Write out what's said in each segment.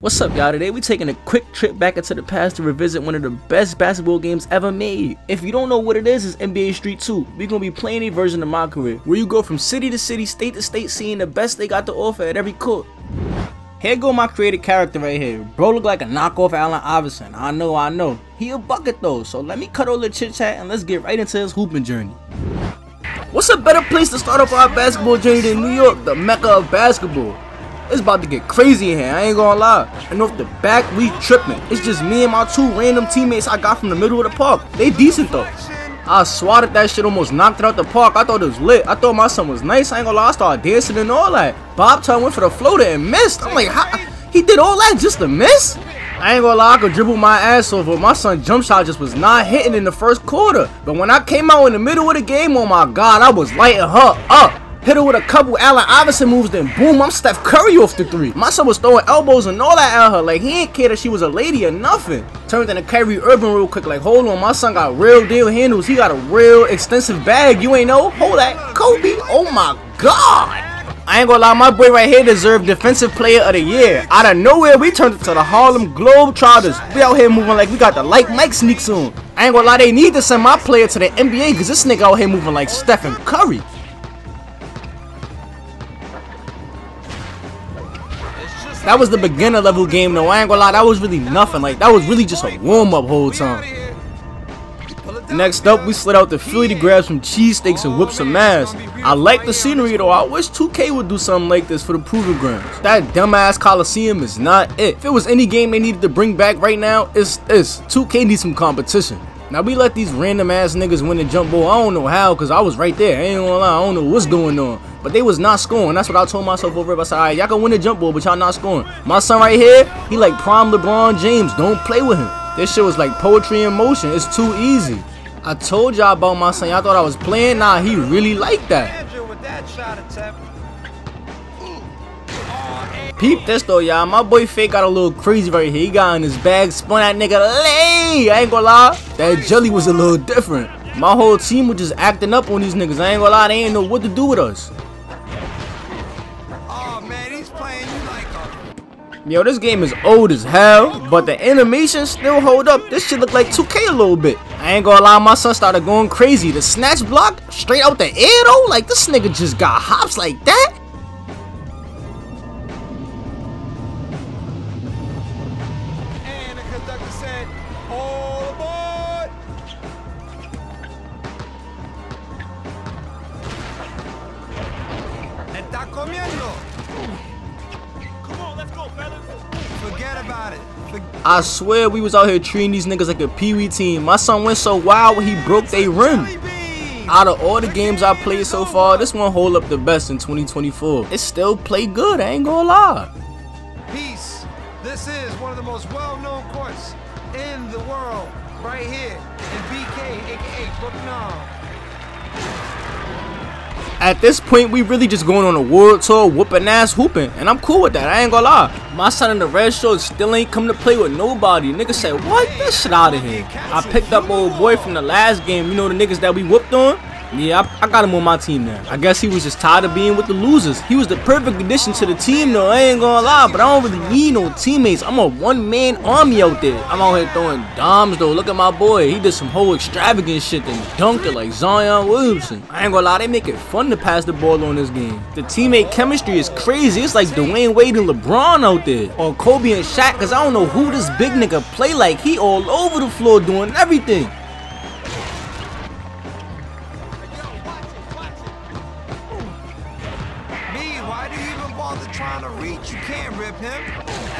What's up, y'all? Today we taking a quick trip back into the past to revisit one of the best basketball games ever made. If you don't know what it is, it's NBA Street 2. We're gonna be playing a version of my career, where you go from city to city, state to state, seeing the best they got to offer at every court. Here go my created character right here. Bro look like a knockoff Allen Iverson. I know. He a bucket though, so let me cut all the chit chat and let's get right into his hooping journey. What's a better place to start off our basketball journey than New York, the mecca of basketball? It's about to get crazy in here, I ain't gonna lie. And off the back, we tripping. It's just me and my two random teammates I got from the middle of the park. They decent though. I swatted that shit, almost knocked it out the park. I thought it was lit. I thought my son was nice. I ain't gonna lie, I started dancing and all that. Bob Town went for the floater and missed. I'm like, how? He did all that just to miss? I ain't gonna lie, I could dribble my ass off, but my son's jump shot just was not hitting in the first quarter. But when I came out in the middle of the game, oh my god, I was lighting her up. Hit her with a couple Allen Iverson moves, then boom, I'm Steph Curry off the three. My son was throwing elbows and all that at her, like he ain't care that she was a lady or nothing. Turned into Kyrie Irving real quick, like hold on, my son got real deal handles. He got a real extensive bag, you ain't know? Hold that, Kobe, oh my god. I ain't gonna lie, my boy right here deserved Defensive Player of the Year. Out of nowhere, we turned into the Harlem Globetrotters. We out here moving like we got the Like Mike sneaks on. I ain't gonna lie, they need to send my player to the NBA, because this nigga out here moving like Stephen Curry. That was the beginner level game though, I ain't gonna lie, that was really nothing. Like, that was really just a warm-up whole time. Next up, we slid out to Philly to grab some cheesesteaks and whip some ass. I like the scenery though, I wish 2K would do something like this for the Proving Grounds. That dumbass Coliseum is not it. If it was any game they needed to bring back right now, it's this. 2K needs some competition. Now we let these random ass niggas win the jump ball. I don't know how, cause I was right there. I ain't gonna lie, I don't know what's going on. But they was not scoring. That's what I told myself over it. I said, alright, y'all can win the jump ball, but y'all not scoring. My son right here, he like prime LeBron James. Don't play with him. This shit was like poetry in motion. It's too easy. I told y'all about my son. Y'all thought I was playing? Nah, he really liked that. Peep this though, y'all. My boy Fake got a little crazy right here. He got in his bag, spun that nigga lay. I ain't gonna lie, that jelly was a little different. My whole team was just acting up on these niggas. I ain't gonna lie, they ain't know what to do with us. Oh man, he's playing you like a... Yo, this game is old as hell, but the animations still hold up. This shit look like 2K a little bit. I ain't gonna lie, my son started going crazy. The snatch block straight out the air though, like this nigga just got hops like that. Said, all aboard! Está comiendo. Come on, let's go, fellas. Forget about it. I swear we was out here treating these niggas like a pee-wee team. My son went so wild when he broke they rim. Out of all the games I played so far, this one hold up the best in 2024. It still play good, I ain't gonna lie. Peace. This is one of the most well-known courts in the world, right here in BK, aka Brooklyn. At this point, we really just going on a world tour, whooping ass hooping, and I'm cool with that, I ain't gonna lie. My son in the red shorts still ain't come to play with nobody. Nigga said, what? Get shit out of here. I picked up old boy from the last game, you know the niggas that we whooped on? Yeah, I got him on my team now. I guess he was just tired of being with the losers. He was the perfect addition to the team though, I ain't gonna lie, but I don't really need no teammates. I'm a one-man army out there. I'm out here throwing dimes though. Look at my boy. He did some whole extravagant shit and dunked it like Zion Williamson. I ain't gonna lie, they make it fun to pass the ball on this game. The teammate chemistry is crazy. It's like Dwayne Wade and LeBron out there. Or Kobe and Shaq, cause I don't know who this big nigga play like. He all over the floor doing everything. Trying to reach, you can't rip him.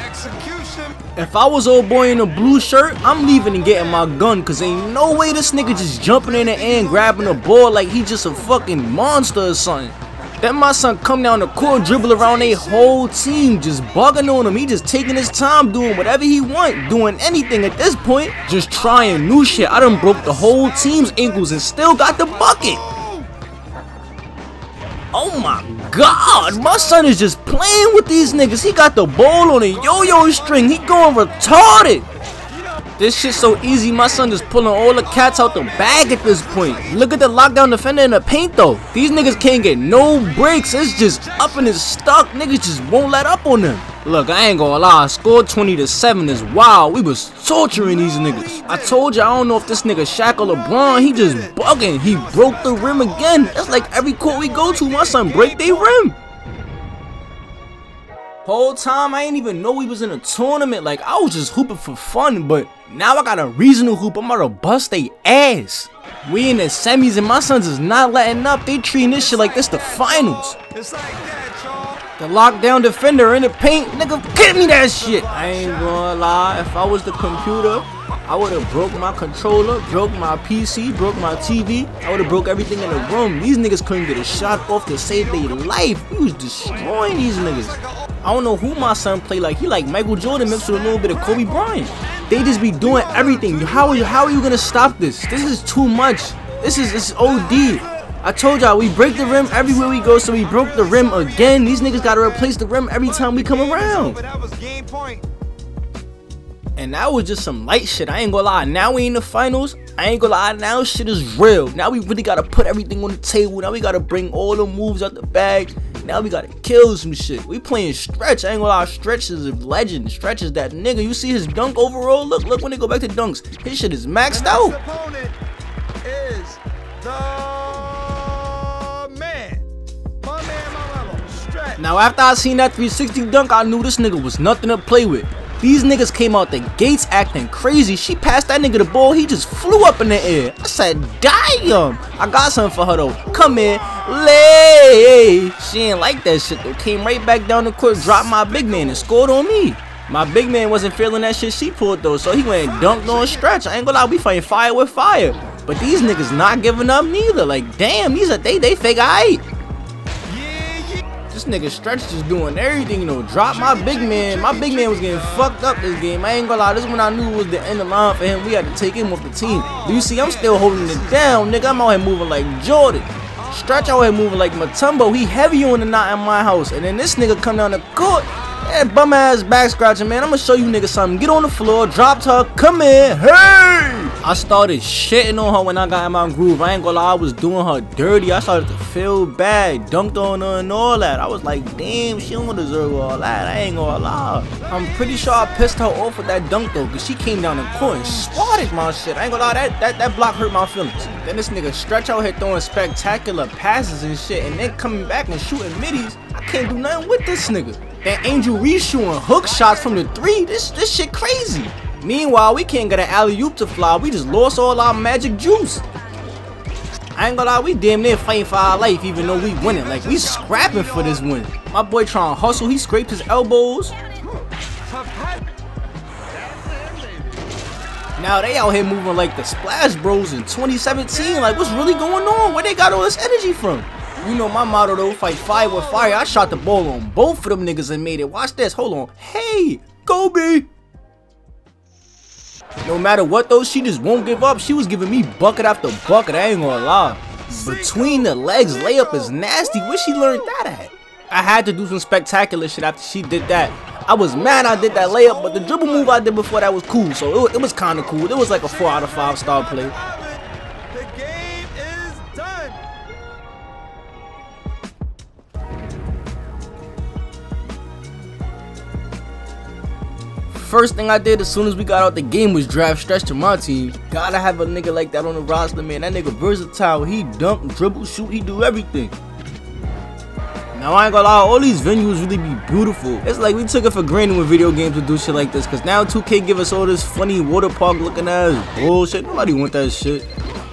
Execution. If I was old boy in a blue shirt, I'm leaving and getting my gun, cause ain't no way this nigga just jumping in the air and grabbing a ball like he just a fucking monster or something. Then my son come down the court, dribble around a whole team, just bugging on him. He just taking his time, doing whatever he want, doing anything at this point, just trying new shit. I done broke the whole team's ankles and still got the bucket. Oh my god, my son is just playing with these niggas. He got the ball on a yo-yo string. He going retarded. This shit's so easy, my son just pulling all the cats out the bag at this point. Look at the lockdown defender in the paint though. These niggas can't get no breaks. It's just up and it's stuck. Niggas just won't let up on them. Look, I ain't gonna lie, score 20-7 is wild. We was torturing these niggas. I told you, I don't know if this nigga Shaq or LeBron, he just bugging. He broke the rim again. That's like every court we go to, my son break they rim. Whole time, I ain't even know we was in a tournament. Like, I was just hooping for fun, but now I got a reason to hoop. I'm about to bust they ass. We in the semis and my sons is not letting up. They treating this shit like this the finals. It's like that, y'all. The lockdown defender in the paint, nigga, get me that shit. I ain't gonna lie, if I was the computer, I would've broke my controller, broke my PC, broke my TV. I would've broke everything in the room. These niggas couldn't get a shot off to save their life. We was destroying these niggas. I don't know who my son play like. He like Michael Jordan mixed with a little bit of Kobe Bryant. They just be doing everything. How are you gonna stop this? This is too much. This is OD. I told y'all, we break the rim everywhere we go, so we broke the rim again. These niggas gotta replace the rim every time we come around. And that was just some light shit, I ain't gonna lie. Now we in the finals, I ain't gonna lie, now shit is real. Now we really gotta put everything on the table. Now we gotta bring all the moves out the bag. Now we gotta kill some shit. We playing Stretch, I ain't gonna lie, Stretch is a legend. Stretch is that nigga. You see his dunk overall? Look when they go back to dunks. His shit is maxed out. Opponent is the man. My man, Stretch. Now after I seen that 360 dunk, I knew this nigga was nothing to play with. These niggas came out the gates acting crazy. She passed that nigga the ball, he just flew up in the air. I said, damn. I got something for her though. Come here, lay. She ain't like that shit though. Came right back down the court, dropped my big man and scored on me. My big man wasn't feeling that shit she pulled though, so he went and dunked on Stretch. I ain't gonna lie, we fighting fire with fire. But these niggas not giving up neither. Like, damn, these are they fake aight. This nigga Stretch just doing everything, you know. Drop my big man. My big man was getting fucked up this game. I ain't gonna lie, this is when I knew it was the end of the line for him. We had to take him off the team. But you see, I'm still holding it down, nigga. I'm out here moving like Jordan. Stretch out here moving like Mutombo. He heavy on the knot in my house. And then this nigga come down the court. That bum ass back scratching, man. I'm gonna show you niggas something. Get on the floor, drop her, come in, hey! I started shitting on her when I got in my groove. I ain't gonna lie, I was doing her dirty. I started to feel bad, dunked on her and all that. I was like, damn, she don't deserve all that. I ain't gonna lie. I'm pretty sure I pissed her off with that dunk though, cause she came down the court and swatted my shit. I ain't gonna lie, that block hurt my feelings. Then this nigga Stretch out here throwing spectacular passes and shit, and then coming back and shooting middies. I can't do nothing with this nigga. That Angel Reese shooting hook shots from the three, this shit crazy. Meanwhile, we can't get an alley-oop to fly. We just lost all our magic juice. I ain't gonna lie, we damn near fighting for our life even though we winning. Like, we scrapping for this win. My boy trying to hustle, he scraped his elbows. Now they out here moving like the Splash Bros in 2017. Like, what's really going on? Where they got all this energy from? You know my motto though, fight fire with fire. I shot the ball on both of them niggas and made it. Watch this, hold on. Hey, Kobe. No matter what though, she just won't give up. She was giving me bucket after bucket, I ain't gonna lie. Between the legs layup is nasty. Where she learned that at? I had to do some spectacular shit after she did that. I was mad I did that layup, but the dribble move I did before that was cool. So it was kind of cool. It was like a 4 out of 5 star play. First thing I did as soon as we got out the game was draft Stretch to my team. Gotta have a nigga like that on the roster, man. That nigga versatile. He dunk, dribble, shoot, he do everything. Now I ain't gonna lie, all these venues really be beautiful. It's like we took it for granted when video games would do shit like this, cause now 2K give us all this funny water park looking ass bullshit. Nobody want that shit.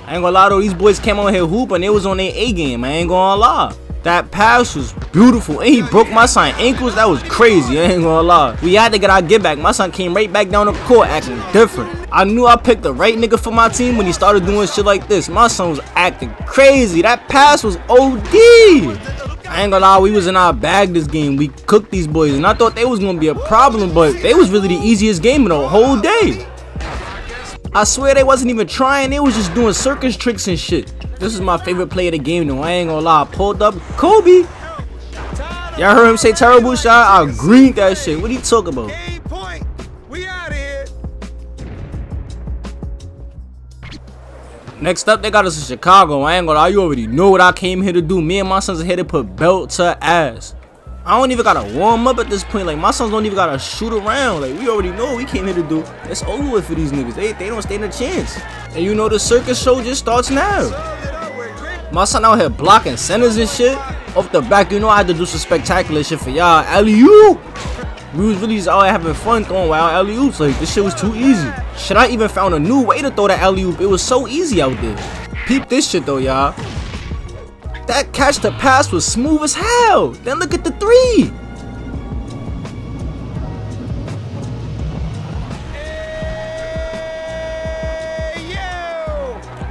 I ain't gonna lie though, these boys came on here hooping, they was on their A game. I ain't gonna lie. That pass was beautiful, and he broke my son ankles. That was crazy, I ain't gonna lie. We had to get our get back. My son came right back down the court acting different. I knew I picked the right nigga for my team when he started doing shit like this. My son was acting crazy. That pass was OD. I ain't gonna lie, we was in our bag this game. We cooked these boys, and I thought they was gonna be a problem, but they was really the easiest game in the whole day. I swear they wasn't even trying, they was just doing circus tricks and shit. This is my favorite play of the game though, I ain't gonna lie. I pulled up Kobe. Y'all heard him say terrible shot? I greened that shit. What he talk about? Next up, they got us in Chicago. I ain't gonna lie, you already know what I came here to do. Me and my sons are here to put belt to ass. I don't even gotta warm up at this point. Like, my sons don't even gotta shoot around. Like, we already know what we came here to do. It's over with for these niggas. They don't stand a chance. And you know the circus show just starts now. My son out here blocking centers and shit. Off the back, you know I had to do some spectacular shit for y'all. Alley-oop! We was really just out here having fun throwing wild alley-oops. Like, this shit was too easy. Shit, I even found a new way to throw that alley-oop. It was so easy out there. Peep this shit though, y'all. That catch to pass was smooth as hell. Then look at the three.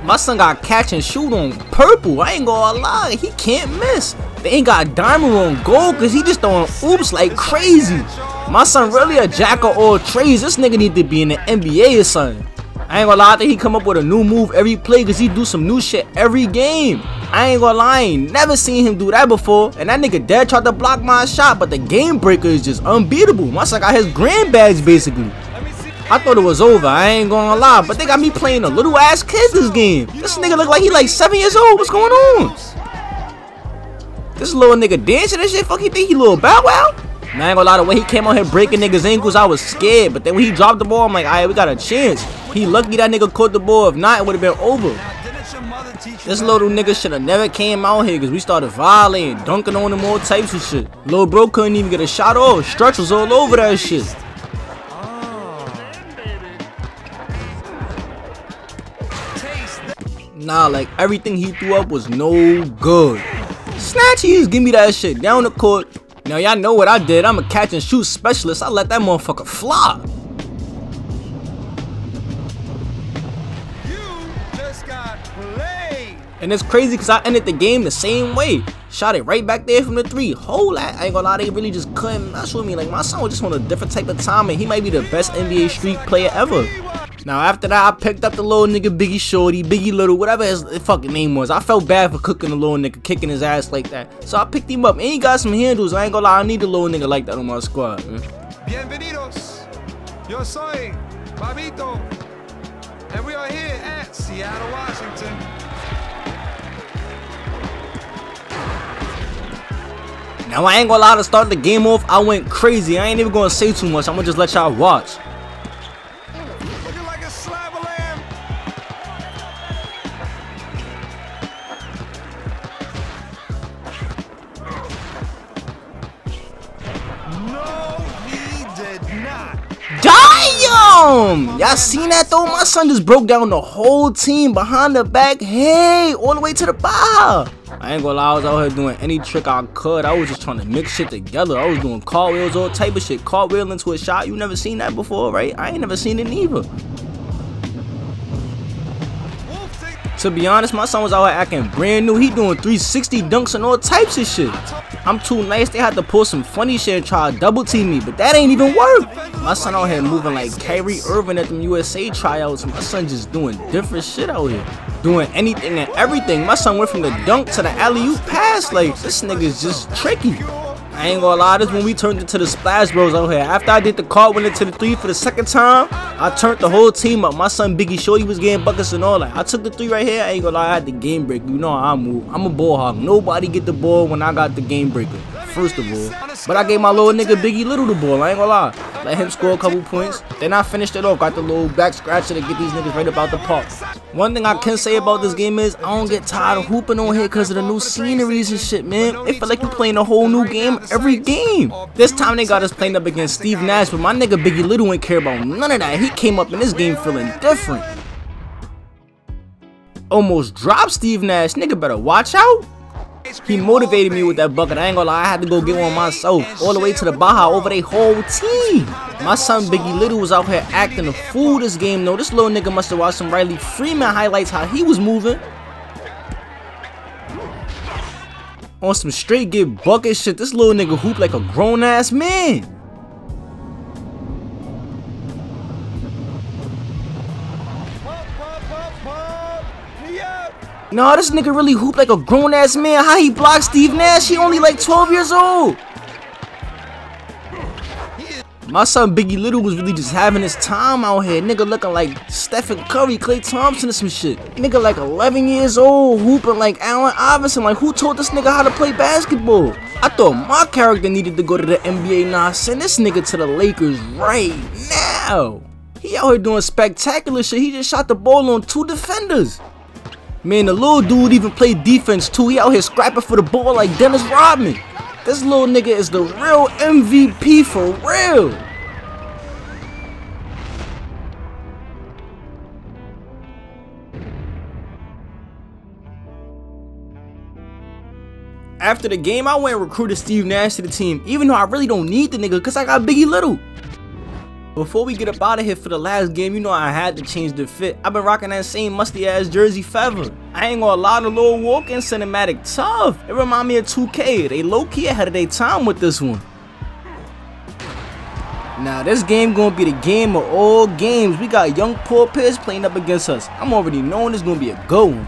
My son got catch and shoot on purple. I ain't gonna lie, he can't miss. They ain't got diamond on gold because he just throwing oops like crazy. My son really a jack of all trades. This nigga need to be in the NBA or something. I ain't gonna lie, I think he come up with a new move every play because he do some new shit every game. I ain't gonna lie, I ain't never seen him do that before. And that nigga dead tried to block my shot, but the game breaker is just unbeatable. My son got his grand badge basically. I thought it was over, I ain't gonna lie, but they got me playing a little ass kid this game. This nigga look like he like 7 years old. What's going on? This little nigga dancing and shit. Fuck, he think he little Bow Wow? Man, I ain't gonna lie, the way he came out here breaking niggas' ankles, I was scared. But then when he dropped the ball, I'm like, alright, we got a chance. He lucky that nigga caught the ball. If not, it would have been over. This little nigga should have never came out here because we started violating, dunking on him, all types of shit. Little bro couldn't even get a shot off. Stretch was all over that shit. Nah, like everything he threw up was no good. Snatchies, give me that shit down the court. Now y'all know what I did. I'm a catch and shoot specialist. I let that motherfucker fly. You just got played. And it's crazy because I ended the game the same way. Shot it right back there from the three. Whole lot. I ain't gonna lie, they really just couldn't mess with me. Like, my son was just on a different type of time, and he might be the best NBA street player ever. Now after that, I picked up the little nigga Biggie Shorty, Biggie Little, whatever his fucking name was. I felt bad for cooking the little nigga, kicking his ass like that. So I picked him up, and he got some handles. I ain't gonna lie, I need a little nigga like that on my squad, man. Bienvenidos. Yo soy Babito, and we are here at Seattle, Washington. Now I ain't gonna lie, to start the game off, I went crazy. I ain't even gonna say too much. I'm gonna just let y'all watch. Looking like a slab of lamb. No, he did not. Damn! Y'all seen that though? My son just broke down the whole team behind the back. Hey, all the way to the bar. I ain't gonna lie, I was out here doing any trick I could. I was just trying to mix shit together. I was doing cartwheels, all type of shit. Cartwheel into a shot. You never seen that before, right? I ain't never seen it neither. To be honest, my son was out here acting brand new. He doing 360 dunks and all types of shit. I'm too nice. They had to pull some funny shit and try to double team me, but that ain't even work. My son out here moving like Kyrie Irving at them USA tryouts. My son just doing different shit out here. Doing anything and everything. My son went from the dunk to the alley-oop pass. Like, this nigga's just tricky. I ain't gonna lie, this when we turned into the Splash Bros out here. After I did the cartwheel into the three for the second time, I turned the whole team up. My son Biggie Shorty was getting buckets and all that. I took the three right here. I ain't gonna lie, I had the game break. You know how I move. I'm a ball hog. Nobody get the ball when I got the game breaker, first of all. But I gave my little nigga Biggie Little the ball. I ain't gonna lie. Let him score a couple points. Then I finished it off. Got the little back scratcher to get these niggas right about the park. One thing I can say about this game is I don't get tired of hooping on here because of the new sceneries and shit, man. It feel like you playing a whole new game every game. This time they got us playing up against Steve Nash, but my nigga Biggie Little ain't care about none of that. He came up in this game feeling different. Almost dropped Steve Nash. Nigga better watch out. He motivated me with that bucket. I ain't gonna lie, I had to go get one myself. All the way to the Baja over their whole team. My son Biggie Little was out here acting a fool this game though. This little nigga must have watched some Riley Freeman highlights how he was moving. On some straight get bucket shit, this little nigga hoop like a grown ass man. Nah, this nigga really hoop like a grown ass man. How he blocked Steve Nash? He only like 12 years old. My son Biggie Little was really just having his time out here. Nigga looking like Stephen Curry, Klay Thompson or some shit. Nigga like 11 years old, hooping like Allen Iverson. Like, who taught this nigga how to play basketball? I thought my character needed to go to the NBA. Nah, send this nigga to the Lakers right now. He out here doing spectacular shit. He just shot the ball on 2 defenders. Man, the little dude even played defense too. He out here scrapping for the ball like Dennis Rodman. This little nigga is the real MVP for real. After the game, I went and recruited Steve Nash to the team, even though I really don't need the nigga because I got Biggie Little. Before we get up out of here for the last game, you know I had to change the fit. I've been rocking that same musty ass jersey forever. I ain't gonna lie, the little walk-in cinematic tough. It remind me of 2K. They low-key ahead of their time with this one. Now this game gonna be the game of all games. We got young Paul Pierce playing up against us. I'm already knowing it's gonna be a good one.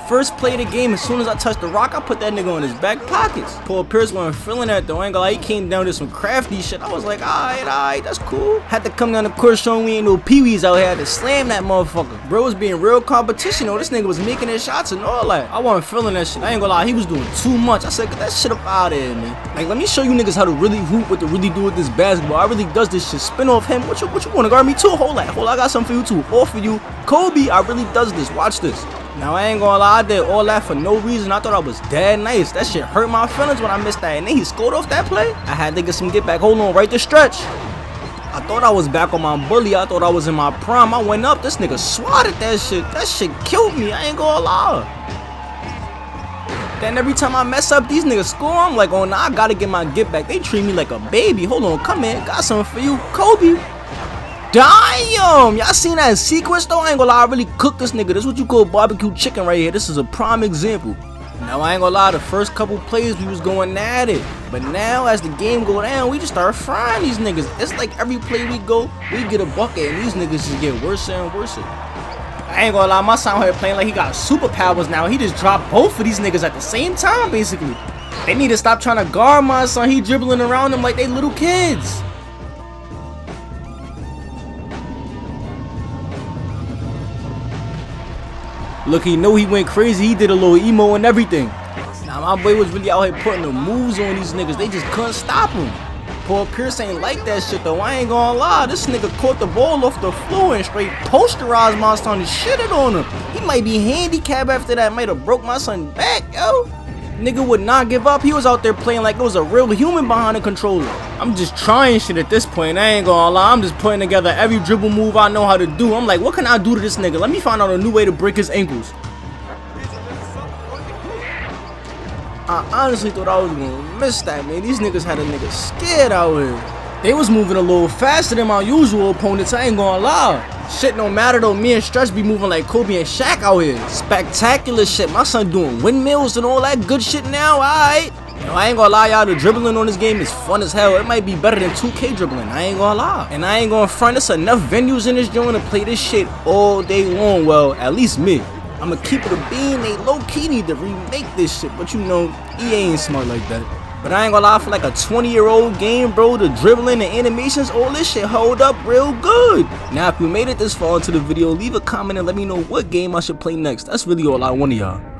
First play of the game, as soon as I touched the rock, I put that nigga on his back pockets. Paul Pierce wasn't feeling that though. I ain't gonna lie, he came down to some crafty shit. I was like, alright, that's cool. Had to come down the court showing we ain't no peewees out here. Had to slam that motherfucker. Bro was being real competition though. This nigga was making his shots and all that. I wasn't feeling that shit. I ain't gonna lie, he was doing too much. I said, get that shit up out of here, man. Like, let me show you niggas how to really hoop, what to really do with this basketball. I really does this shit. Spin off him. What you wanna guard me too? Hold that. I got something for you too. All for you. Kobe, I really does this. Watch this. Now I ain't gonna lie, I did all that for no reason. I thought I was dead nice. That shit hurt my feelings when I missed that. And then he scored off that play. I had to get some get back. Hold on, right to stretch. I thought I was back on my bully. I thought I was in my prime. I went up. This nigga swatted that shit. That shit killed me. I ain't gonna lie. Then every time I mess up, these niggas score. I'm like, oh, nah, I gotta get my get back. They treat me like a baby. Hold on, come in. Got something for you. Kobe. Damn! Y'all seen that in sequence though? I ain't gonna lie, I really cooked this nigga. This is what you call barbecue chicken right here. This is a prime example. Now I ain't gonna lie, the first couple plays we was going at it. But now as the game go down, we just start frying these niggas. It's like every play we go, we get a bucket and these niggas just get worse and worse. I ain't gonna lie, my son here playing like he got superpowers now. He just dropped both of these niggas at the same time basically. They need to stop trying to guard my son. He dribbling around them like they little kids. Look, he know he went crazy. He did a little emo and everything. Now, my boy was really out here putting the moves on these niggas. They just couldn't stop him. Paul Pierce ain't like that shit, though. I ain't gonna lie. This nigga caught the ball off the floor and straight posterized my son and shitted on him. He might be handicapped after that. Might have broke my son back, yo. Nigga would not give up. He was out there playing like it was a real human behind the controller. I'm just trying shit at this point. I ain't gonna lie. I'm just putting together every dribble move I know how to do. I'm like, what can I do to this nigga? Let me find out a new way to break his ankles. I honestly thought I was gonna miss that, man. These niggas had a nigga scared out here. They was moving a little faster than my usual opponents. I ain't gonna lie. Shit no matter though, me and Stretch be moving like Kobe and Shaq out here. Spectacular shit. My son doing windmills and all that good shit now, alright? I ain't gonna lie, y'all, the dribbling on this game is fun as hell. It might be better than 2K dribbling, I ain't gonna lie. And I ain't gonna front, there's enough venues in this joint to play this shit all day long. Well, at least me. I'ma keep it a bean. They low-key need to remake this shit, but you know, EA ain't smart like that. But I ain't gonna lie, for like a 20-year-old game, bro, the dribbling and animations, all this shit hold up real good. Now, if you made it this far into the video, leave a comment and let me know what game I should play next. That's really all I want of y'all.